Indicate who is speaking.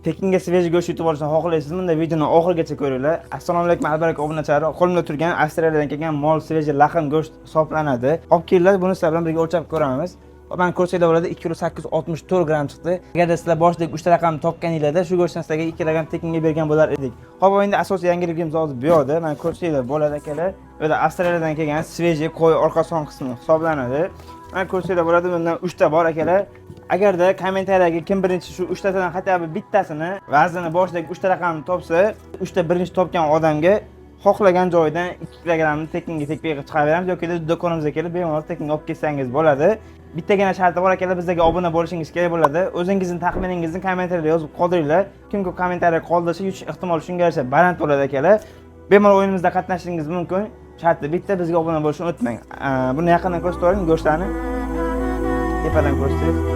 Speaker 1: tekinga svejiy go'sht yutib olishni xohlaysizmi? Unda videoni oxirigacha ko'ringlar. Assalomu alaykum albarak obunachilar. Qo'limda turgan Avstriyadan kelgan mol svejiy laxam go'sht hisoblanadi. Olib kelinglar, buni sizlar bilan birga o'lchab ko'ramiz. Ben ko'rsanglar bo'ladi 2 kg 864 gram chiqdi. Agarda sizlar boshidagi 3 ta raqamni topganinglarda shu go'shtni sizlarga 2 kg tekinga bergan bo'lar edik. Hop, endi asosiy yangiligimiz hozir bu yoqda. Men ko'rsanglar bo'ladi akalar. Bu yerda Avstriyadan kelgan svejiy qo'y orqa son qismi hisoblanadi. Men ko'rsanglar bo'ladi, bundan 3 ta bor akalar. Agarda kommentariyaga kim birinchi shu 3 tadan hatto bittasini vaznini boshidagi 3 ta raqamni topsa, 3 ta birinchi topgan odamga xohlagan joydan 2 kg ni tekinga tekbek chiqaraveramiz yoki do'konimizga kelib bemalol tekinga olib kelsangiz bo'ladi. Bittagina sharti bor akalar, bizga obuna bo'lishingiz kerak bo'ladi. O'zingizning taxminingizni kommentariyada yozib qoldiringlar. Kim ko'p kommentariya qoldirsa, yuchish ehtimoli shunga yarasha baland bo'ladi akalar. Bemalol o'yinimizda qatnashishingiz mumkin. Sharti bitta, bizga obuna bo'lishni unutmang. Buni yaqindan ko'rsatib qo'ying, go'shtlarni tepadan ko'rsangiz.